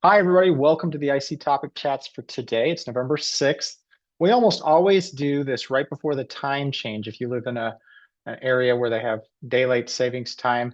Hi, everybody. Welcome to the IC Topic Chats for today. It's November 6th. We almost always do this right before the time change. If you live in an area where they have daylight savings time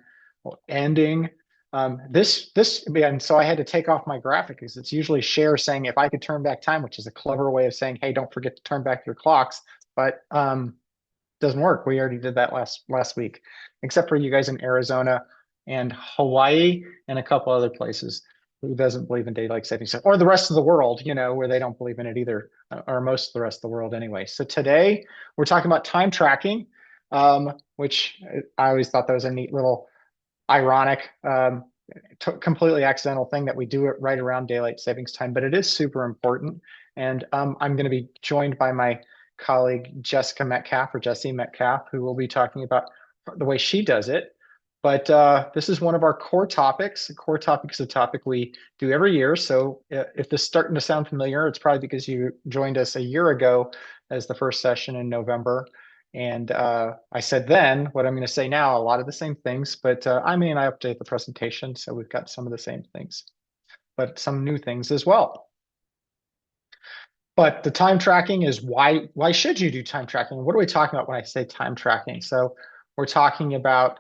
ending, and so I had to take off my graphic because it's usually share saying if I could turn back time, which is a clever way of saying, hey, don't forget to turn back your clocks. But doesn't work. We already did that last week, except for you guys in Arizona and Hawaii and a couple other places who doesn't believe in daylight savings time, or the rest of the world, where they don't believe in it either, or most of the rest of the world anyway. So today we're talking about time tracking, which I always thought that was a neat little ironic, completely accidental thing that we do it right around daylight savings time, but it is super important. And I'm going to be joined by my colleague Jessica Metcalfe or Jessie Metcalfe, who will be talking about the way she does it. But this is one of our core topics. The core topic is a topic we do every year. So if this is starting to sound familiar, it's probably because you joined us a year ago as the first session in November. And I said then what I'm going to say now, a lot of the same things, but I update the presentation. So we've got some of the same things, but some new things as well. But the time tracking is why should you do time tracking? What are we talking about when I say time tracking? So we're talking about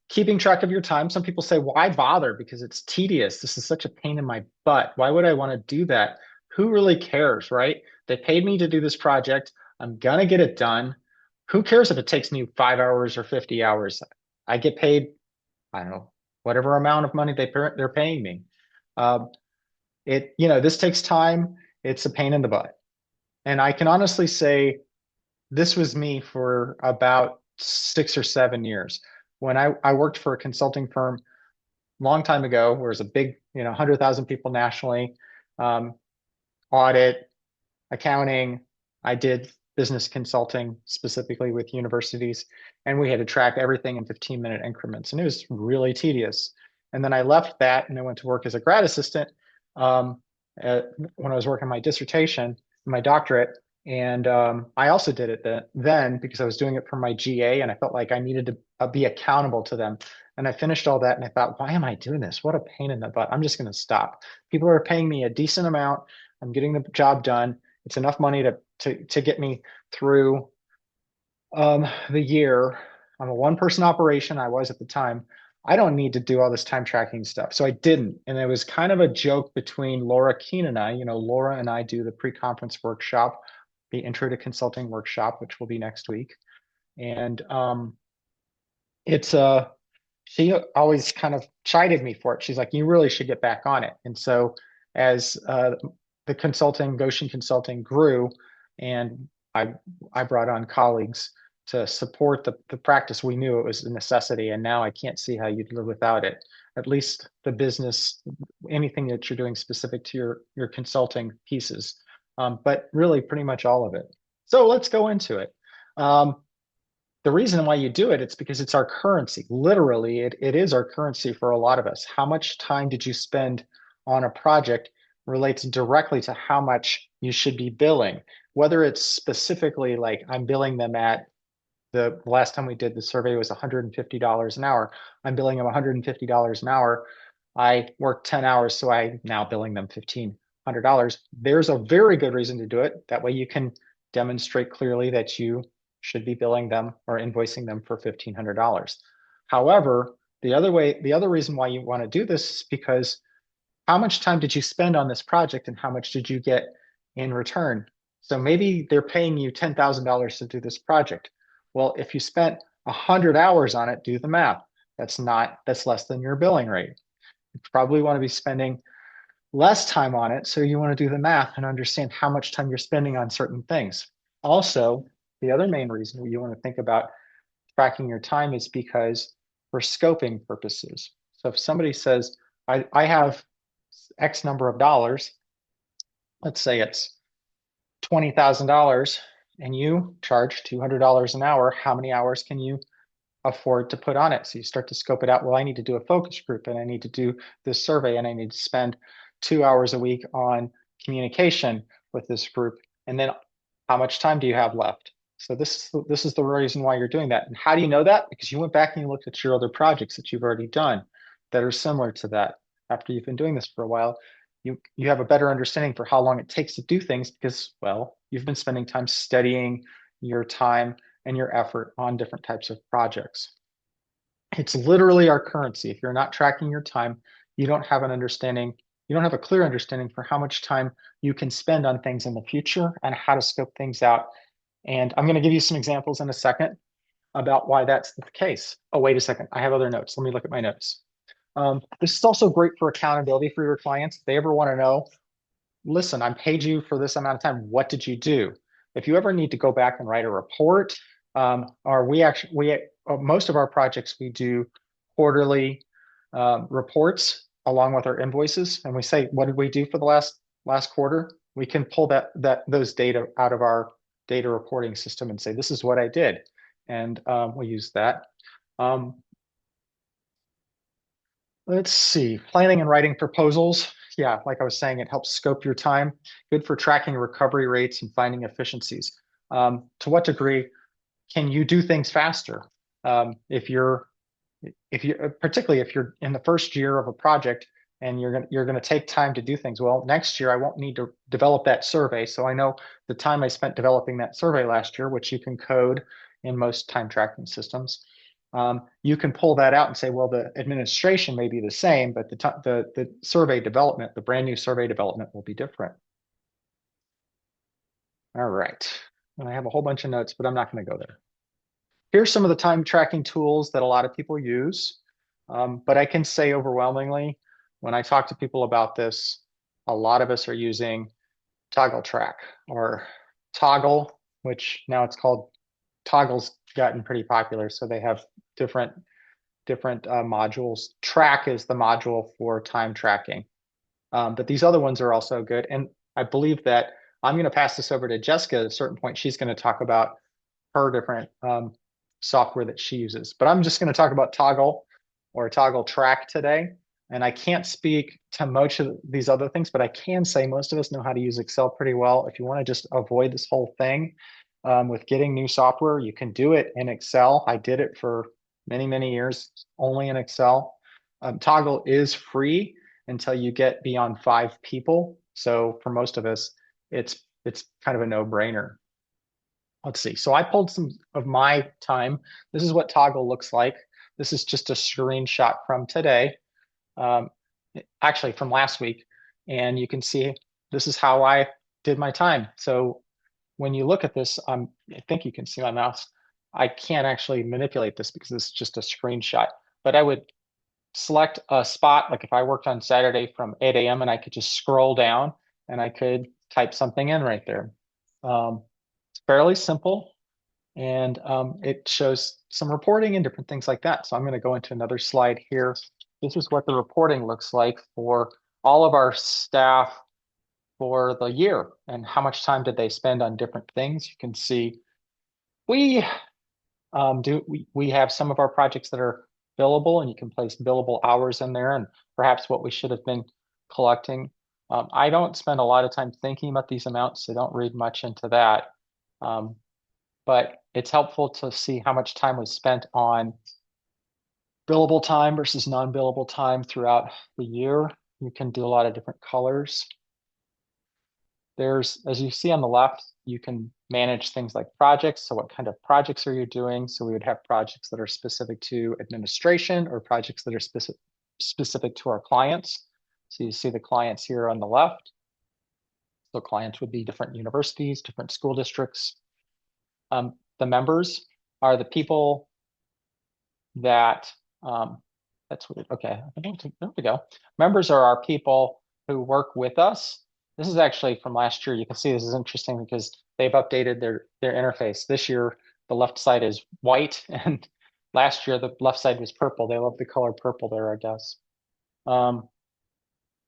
keeping track of your time. Some people say, why bother? Because it's tedious. This is such a pain in my butt. Why would I want to do that? Who really cares, right? They paid me to do this project. I'm gonna get it done. Who cares if it takes me 5 hours or 50 hours? I get paid, I don't know, whatever amount of money they're paying me. Um, this takes time. It's a pain in the butt. And I can honestly say this was me for about 6 or 7 years. When I worked for a consulting firm a long time ago, where it was a big, 100,000 people nationally, um, audit, accounting. I did business consulting specifically with universities, and we had to track everything in 15-minute increments, and it was really tedious. And then I left that and I went to work as a grad assistant um, when I was working on my dissertation, my doctorate. And I also did it then because I was doing it for my GA, and I felt like I needed to be accountable to them. And I finished all that, and I thought, why am I doing this? What a pain in the butt. I'm just going to stop. People are paying me a decent amount. I'm getting the job done. It's enough money to get me through the year. I'm a one person operation. I was at the time. I don't need to do all this time tracking stuff. So I didn't. And it was kind of a joke between Laura Keen and I. Laura and I do the pre-conference workshop, the intro to consulting workshop, which will be next week. And it's she always kind of chided me for it. She's like, you really should get back on it. And so as the consulting, Goshen Consulting grew, and I brought on colleagues to support the practice. We knew it was a necessity, and now I can't see how you'd live without it. At least the business, anything that you're doing specific to your consulting pieces, but really pretty much all of it. So let's go into it. Um, the reason why you do it, it's because it's our currency. Literally, it is our currency for a lot of us. How much time did you spend on a project relates directly to how much you should be billing. Whether it's specifically like I'm billing them at the last time we did the survey was $150 an hour. I'm billing them $150 an hour. I worked 10 hours, so I now billing them $1,500. There's a very good reason to do it. That way you can demonstrate clearly that you should be billing them or invoicing them for $1,500. However, the other reason why you want to do this is because how much time did you spend on this project and how much did you get in return? So maybe they're paying you $10,000 to do this project. Well, if you spent 100 hours on it, do the math. That's less than your billing rate. You probably want to be spending less time on it. So you want to do the math and understand how much time you're spending on certain things. Also, the other main reason you want to think about tracking your time is because for scoping purposes. So if somebody says, I have X number of dollars, let's say it's $20,000 and you charge $200 an hour, how many hours can you afford to put on it? So you start to scope it out. Well, I need to do a focus group and I need to do this survey and I need to spend 2 hours a week on communication with this group. And then how much time do you have left? So this is the reason why you're doing that. And how do you know that? Because you went back and you looked at your other projects that you've already done that are similar to that. after you've been doing this for a while, you have a better understanding for how long it takes to do things because, well, you've been spending time studying your time and your effort on different types of projects. It's literally our currency. If you're not tracking your time, you don't have an understanding, you don't have a clear understanding for how much time you can spend on things in the future and how to scope things out. And I'm going to give you some examples in a second about why that's the case. Oh, wait a second. I have other notes. Let me look at my notes. This is also great for accountability for your clients. If they ever want to know, listen, I paid you for this amount of time. What did you do? If you ever need to go back and write a report, or most of our projects, we do quarterly reports along with our invoices. And we say, what did we do for the last quarter? We can pull those data out of our data reporting system and say, this is what I did. And we use that. Um, Let's see, planning and writing proposals. Yeah, like I was saying, it helps scope your time. Good for tracking recovery rates and finding efficiencies. To what degree can you do things faster? If you're, if you, particularly if you're in the first year of a project and you're gonna take time to do things. Well, next year I won't need to develop that survey, so I know the time I spent developing that survey last year, which you can code in most time tracking systems. You can pull that out and say, well, the administration may be the same, but the survey development, the brand new survey development will be different. All right. And I have a whole bunch of notes, but I'm not going to go there. Here's some of the time tracking tools that a lot of people use. But I can say overwhelmingly, when I talk to people about this, a lot of us are using Toggle Track or Toggle, which now it's called Toggle's gotten pretty popular. So they have different modules. Track is the module for time tracking. But these other ones are also good. And I believe that I'm going to pass this over to Jessica at a certain point. She's going to talk about her different software that she uses. But I'm just going to talk about Toggle or Toggle Track today. And I can't speak to much of these other things, but I can say most of us know how to use Excel pretty well. If you want to just avoid this whole thing with getting new software, you can do it in Excel. I did it for many, many years only in Excel. Toggle is free until you get beyond 5 people. So for most of us, it's kind of a no-brainer. Let's see. So I pulled some of my time. This is what Toggle looks like. This is just a screenshot from today, um, actually from last week. And you can see this is how I did my time. So when you look at this, I think you can see my mouse. I can't actually manipulate this because this is just a screenshot, but I would select a spot, like if I worked on Saturday from 8 a.m. and I could just scroll down and I could type something in right there. It's fairly simple and it shows some reporting and different things like that. So I'm going to go into another slide here. This is what the reporting looks like for all of our staff for the year and how much time did they spend on different things. You can see we we have some of our projects that are billable and you can place billable hours in there and perhaps what we should have been collecting. I don't spend a lot of time thinking about these amounts, so don't read much into that. But it's helpful to see how much time was spent on billable time versus non-billable time throughout the year. You can do a lot of different colors. There's, as you see on the left, you can manage things like projects. So what kind of projects are you doing? So we would have projects that are specific to administration or projects that are specific to our clients. So you see the clients here on the left. So clients would be different universities, different school districts. The members are the people that, that's what, okay, there we go. Members are our people who work with us. This is actually from last year. You can see this is interesting because they've updated their interface. This year, the left side is white, and last year, the left side was purple. They love the color purple there, I guess.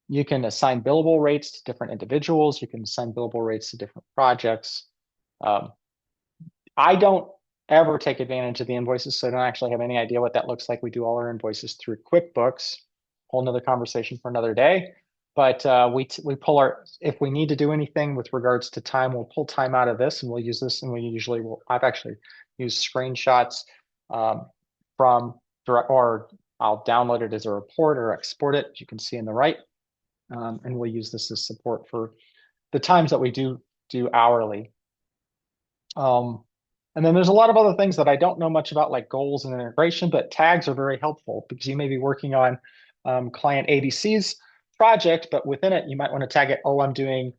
You can assign billable rates to different individuals. You can assign billable rates to different projects. I don't ever take advantage of the invoices, so I don't actually have any idea what that looks like. We do all our invoices through QuickBooks. Whole nother conversation for another day. But we pull our, if we need to do anything with regards to time, we'll pull time out of this and we'll use this. And we usually will, I've actually used screenshots from direct or I'll download it as a report or export it, as you can see in the right. And we'll use this as support for the times that we do hourly. And then there's a lot of other things that I don't know much about, like goals and integration, but tags are very helpful because you may be working on client ABC's project, but within it, you might want to tag it, oh, I'm doing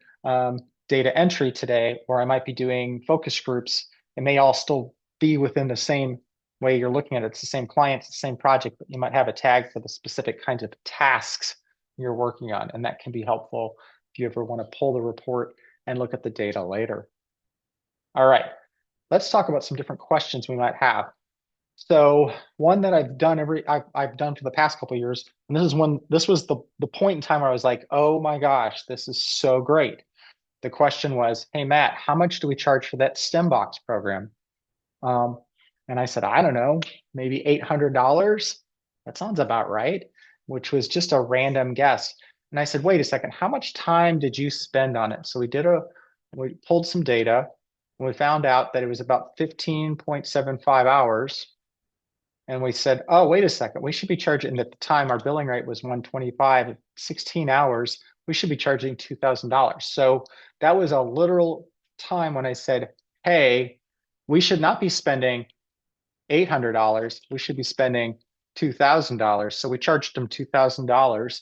data entry today, or I might be doing focus groups. It may all still be within the same way you're looking at it. It's the same client, it's the same project, but you might have a tag for the specific kinds of tasks you're working on. And that can be helpful if you ever want to pull the report and look at the data later. All right, let's talk about some different questions we might have. So one that I've done for the past couple of years, and this was the point in time where I was like, oh my gosh, this is so great. The question was, hey Matt, how much do we charge for that STEM box program? Um, and I said, I don't know, maybe $800. That sounds about right, which was just a random guess. And I said, wait a second, how much time did you spend on it? So we pulled some data and we found out that it was about 15.75 hours. And we said, oh, wait a second, we should be charging, at the time our billing rate was 125, 16 hours, we should be charging $2,000. So that was a literal time when I said, hey, we should not be spending $800. We should be spending $2,000. So we charged them $2,000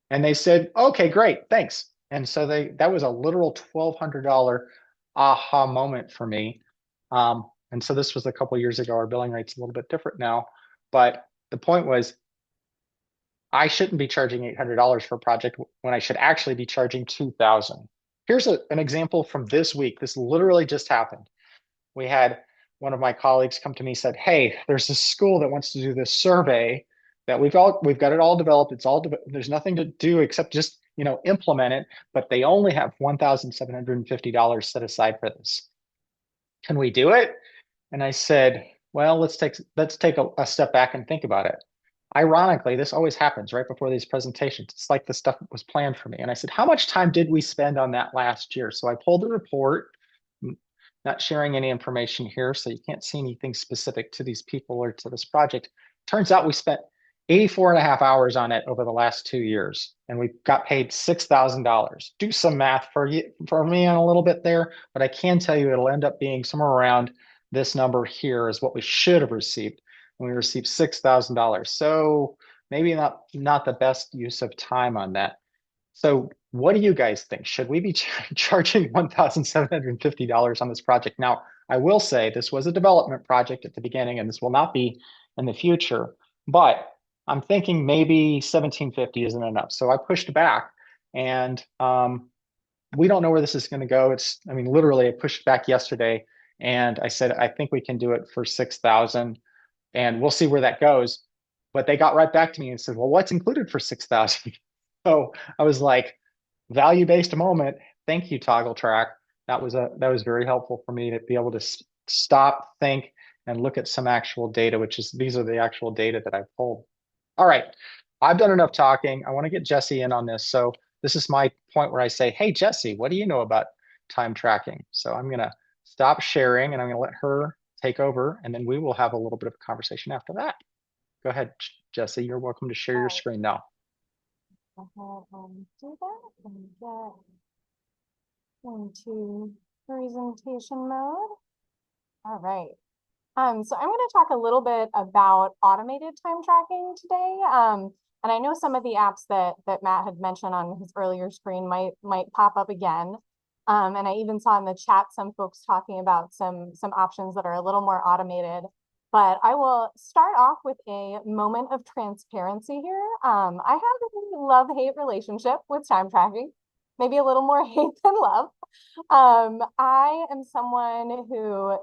and they said, okay, great, thanks. And so that was a literal $1,200 aha moment for me. And so this was a couple years ago. Our billing rate's a little bit different now, but the point was I shouldn't be charging $800 for a project when I should actually be charging 2,000. Here's an example from this week. This literally just happened. We had one of my colleagues come to me and said, hey, there's this school that wants to do this survey that we've got it all developed. There's nothing to do except just, implement it, but they only have $1,750 set aside for this. Can we do it? And I said, well, let's take a step back and think about it. Ironically, this always happens right before these presentations. It's like the stuff was planned for me. And I said, how much time did we spend on that last year? So I pulled the report, not sharing any information here, so you can't see anything specific to these people or to this project. Turns out we spent 84 and a half hours on it over the last 2 years, and we got paid $6,000. Do some math for me on a little bit there, but I can tell you it'll end up being somewhere around this number here is what we should have received. And we received $6,000. So maybe not the best use of time on that. So what do you guys think? Should we be charging $1,750 on this project? Now, I will say this was a development project at the beginning, and this will not be in the future, but I'm thinking maybe 1750 isn't enough. So I pushed back, and we don't know where this is going to go. Literally, I pushed back yesterday, and I said, I think we can do it for 6,000, and we'll see where that goes. But they got right back to me and said, well, what's included for 6,000? So I was like, value-based moment. Thank you, Toggle Track. That was very helpful for me to be able to stop, think, and look at some actual data, these are the actual data that I pulled. All right, I've done enough talking. I want to get Jesse in on this. So this is my point where I say, hey, Jesse, what do you know about time tracking? So I'm going to stop sharing and I'm going to let her take over, and then we will have a little bit of a conversation after that. Go ahead, Jesse. You're welcome to share your screen now. Go ahead and do that and get into presentation mode. All right. So I'm going to talk a little bit about automated time tracking today. And I know some of the apps that Matt had mentioned on his earlier screen might pop up again. And I even saw in the chat some folks talking about some options that are a little more automated. But I will start off with a moment of transparency here. I have a love-hate relationship with time tracking, maybe a little more hate than love. I am someone who,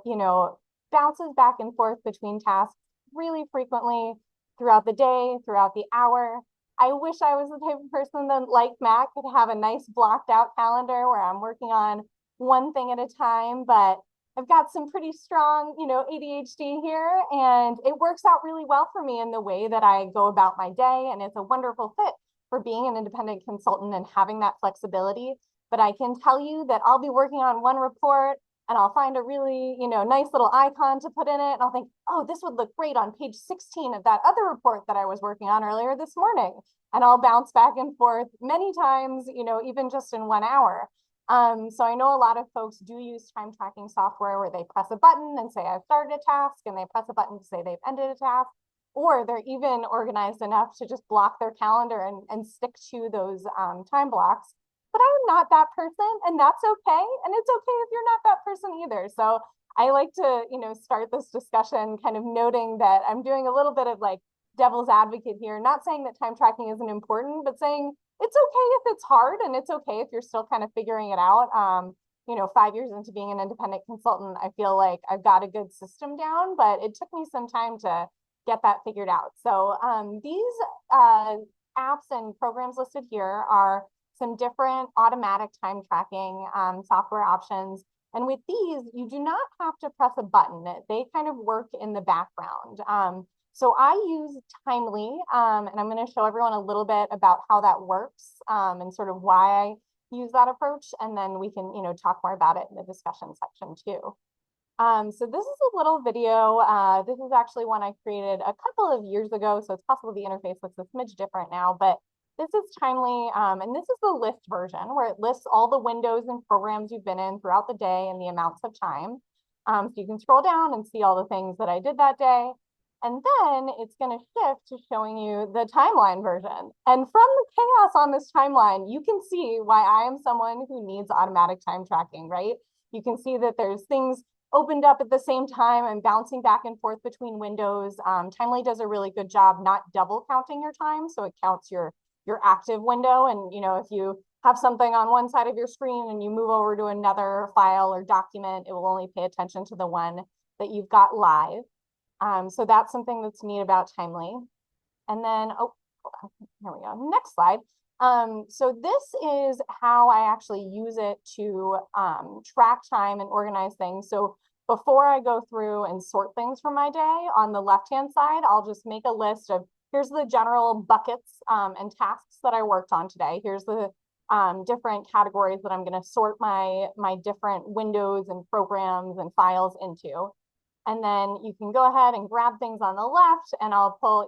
bounces back and forth between tasks really frequently throughout the day, throughout the hour. I wish I was the type of person that, like Matt, could have a nice blocked out calendar where I'm working on one thing at a time, but I've got some pretty strong, ADHD here, and it works out really well for me in the way that I go about my day, and it's a wonderful fit for being an independent consultant and having that flexibility. But I can tell you that I'll be working on one report, and I'll find a really, nice little icon to put in it. And I'll think, oh, this would look great on page 16 of that other report that I was working on earlier this morning. And I'll bounce back and forth many times, even just in 1 hour. So I know a lot of folks do use time tracking software where they press a button and say, I've started a task, and they press a button to say they've ended a task, or they're even organized enough to just block their calendar and stick to those time blocks. But I'm not that person, and that's okay. And it's okay if you're not that person either. So I like to, start this discussion kind of noting that I'm doing a little bit of like devil's advocate here, not saying that time tracking isn't important, but saying it's okay if it's hard, and it's okay if you're still kind of figuring it out. 5 years into being an independent consultant, I feel like I've got a good system down, but it took me some time to get that figured out. So these apps and programs listed here are some different automatic time tracking software options. And with these, you do not have to press a button. They kind of work in the background. So I use Timely, and I'm going to show everyone a little bit about how that works and sort of why I use that approach. And then we can, talk more about it in the discussion section too. So this is a little video. This is actually one I created a couple of years ago, so it's possible the interface looks a smidge different now, but this is Timely, and this is the list version where it lists all the windows and programs you've been in throughout the day and the amounts of time. So you can scroll down and see all the things that I did that day. And then it's going to shift to showing you the timeline version. And from the chaos on this timeline, you can see why I am someone who needs automatic time tracking, right? You can see that there's things opened up at the same time and bouncing back and forth between windows. Timely does a really good job not double counting your time. So it counts your active window. And, if you have something on one side of your screen and you move over to another file or document, it will only pay attention to the one that you've got live. So that's something that's neat about Timely. And then, here we go, next slide. So this is how I actually use it to track time and organize things. So before I go through and sort things from my day, on the left-hand side, I'll just make a list of, here's the general buckets and tasks that I worked on today. Here's the different categories that I'm going to sort my different windows and programs and files into. And then you can go ahead and grab things on the left, and I'll pull,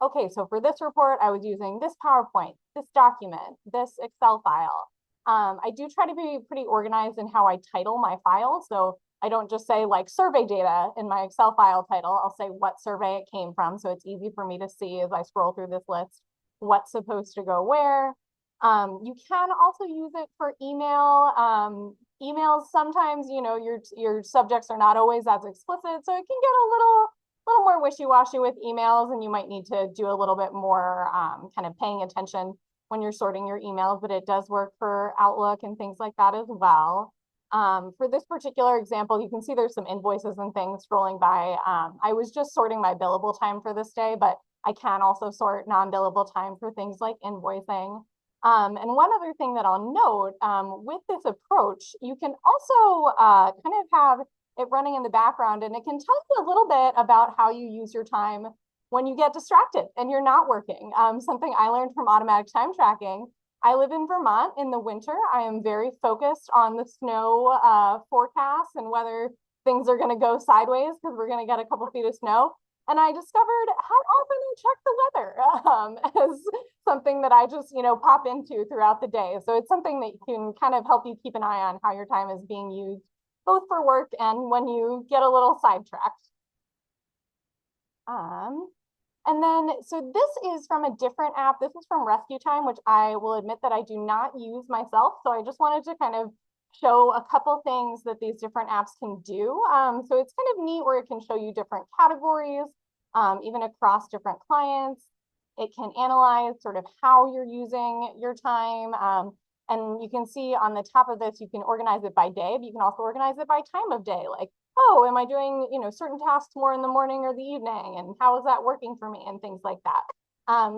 okay, so for this report, I was using this PowerPoint, this document, this Excel file. I do try to be pretty organized in how I title my files. So I don't just say like survey data in my Excel file title. I'll say what survey it came from. So it's easy for me to see as I scroll through this list, what's supposed to go where. You can also use it for email. Emails sometimes, your subjects are not always as explicit, so it can get a little more wishy-washy with emails, and you might need to do a little bit more kind of paying attention when you're sorting your emails, but it does work for Outlook and things like that as well. For this particular example, you can see there's some invoices and things scrolling by. I was just sorting my billable time for this day, but I can also sort non-billable time for things like invoicing. And one other thing that I'll note with this approach, you can also kind of have it running in the background, and it can tell you a little bit about how you use your time when you get distracted and you're not working. Something I learned from automatic time tracking. I live in Vermont in the winter. I am very focused on the snow forecast and whether things are going to go sideways because we're going to get a couple feet of snow. And I discovered how often I check the weather as something that I just, pop into throughout the day. So it's something that can kind of help you keep an eye on how your time is being used, both for work and when you get a little sidetracked. And then, so this is from a different app. This is from Rescue Time, which I will admit that I do not use myself. So I just wanted to kind of show a couple things that these different apps can do. So it's kind of neat where it can show you different categories, even across different clients. It can analyze sort of how you're using your time. And you can see on the top of this, you can organize it by day, but you can also organize it by time of day. Like, oh, am I doing, certain tasks more in the morning or the evening? And how is that working for me? And things like that.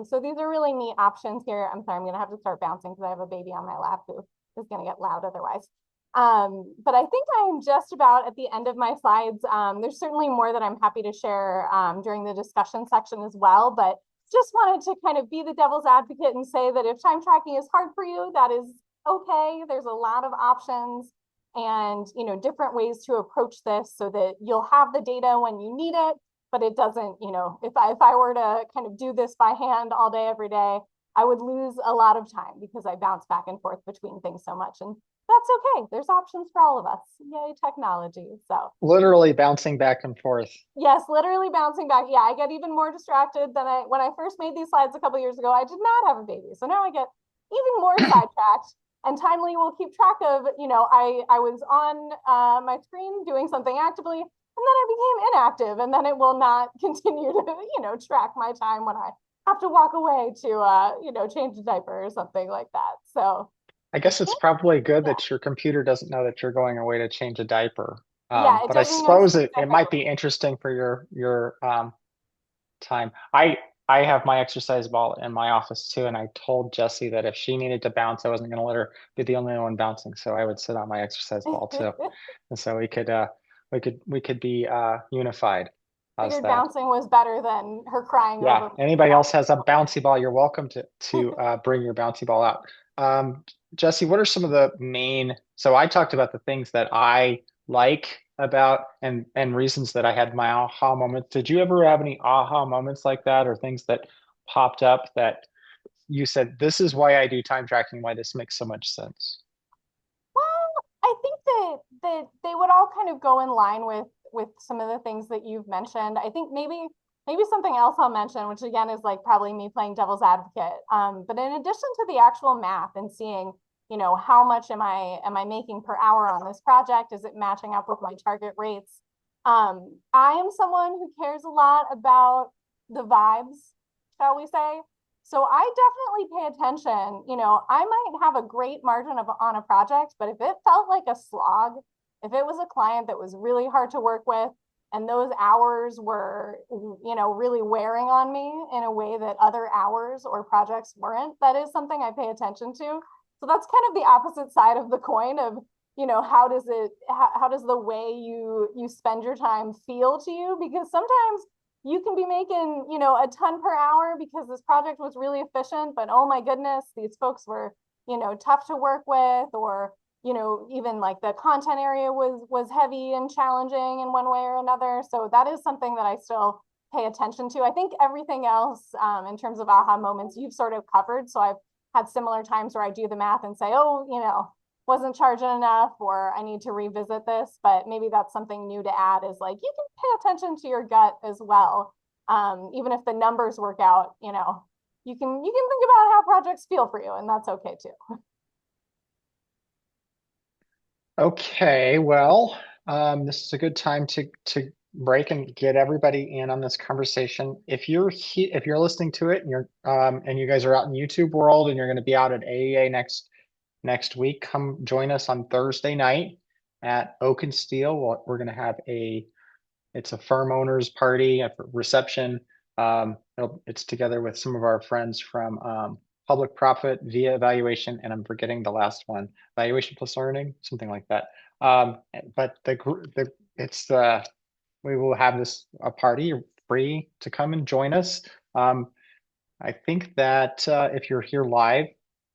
So these are really neat options here. I'm sorry, I'm going to have to start bouncing because I have a baby on my lap who is going to get loud otherwise. But I think I'm just about at the end of my slides. There's certainly more that I'm happy to share during the discussion section as well, but just wanted to kind of be the devil's advocate and say that if time tracking is hard for you, that is okay. There's a lot of options. and different ways to approach this so that you'll have the data when you need it, but it doesn't, if I were to kind of do this by hand all day every day, I would lose a lot of time because I bounce back and forth between things so much. And that's okay. There's options for all of us. Yay, technology. So Literally bouncing back and forth. yes, literally bouncing back. Yeah, I get even more distracted than I when I first made these slides a couple years ago. I did not have a baby, so now I get even more sidetracked. And Timely will keep track of, I was on my screen doing something actively, and then I became inactive, and then it will not continue to, track my time when I have to walk away to, change a diaper or something like that. So I guess it's probably good that your computer doesn't know that you're going away to change a diaper. yeah, it But I doesn't know suppose it might be specifically. interesting for your time. I have my exercise ball in my office too, and I told Jessie that if she needed to bounce, I wasn't going to let her be the only one bouncing, so I would sit on my exercise ball too, and so we could be unified. How's Figured that? bouncing was better than her crying Yeah. over Anybody having else has a bouncy ball, you're welcome to bring your bouncy ball out. Jesse, what are some of the main? So I talked about the things that I like about and reasons that I had my aha moments. Did you ever have any aha moments like that, or things that popped up that you said, this is why I do time tracking, why this makes so much sense? Well, I think that they would all kind of go in line with some of the things that you've mentioned. I think maybe something else I'll mention, which again is like probably me playing devil's advocate. But in addition to the actual math and seeing, how much am I making per hour on this project? Is it matching up with my target rates? I am someone who cares a lot about the vibes, shall we say? So I definitely pay attention. I might have a great margin on a project, but if it felt like a slog, if it was a client that was really hard to work with, and those hours were, really wearing on me in a way that other hours or projects weren't, that is something I pay attention to. So that's kind of the opposite side of the coin of, how does the way you spend your time feel to you? Because sometimes you can be making, a ton per hour because this project was really efficient, but oh my goodness, these folks were, tough to work with, or, even like the content area was heavy and challenging in one way or another. So that is something that I still pay attention to. I think everything else, in terms of aha moments, you've sort of covered. So I've had similar times where I do the math and say, oh, wasn't charging enough, or I need to revisit this. But maybe that's something new to add, is like you can pay attention to your gut as well. Even if the numbers work out, you can think about how projects feel for you, and that's okay too. Okay, well, this is a good time to break and get everybody in on this conversation. If you're listening to it and you guys are out in YouTube world and you're going to be out at AEA next week, come join us on Thursday night at Oak and Steel. We're going to have it's a firm owners party, a reception. It's together with some of our friends from Public Profit Via Evaluation, and I'm forgetting the last one, Valuation Plus Learning, something like that. But it's we will have this a party free to come and join us. I think that if you're here live,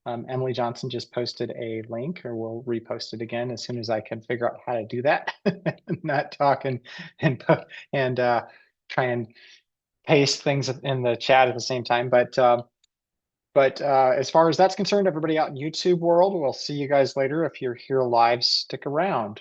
Emily Johnson just posted a link, or we'll repost it again as soon as I can figure out how to do that. Not talk and and try and paste things in the chat at the same time. But as far as that's concerned, everybody out in YouTube world, we'll see you guys later. If you're here live, stick around.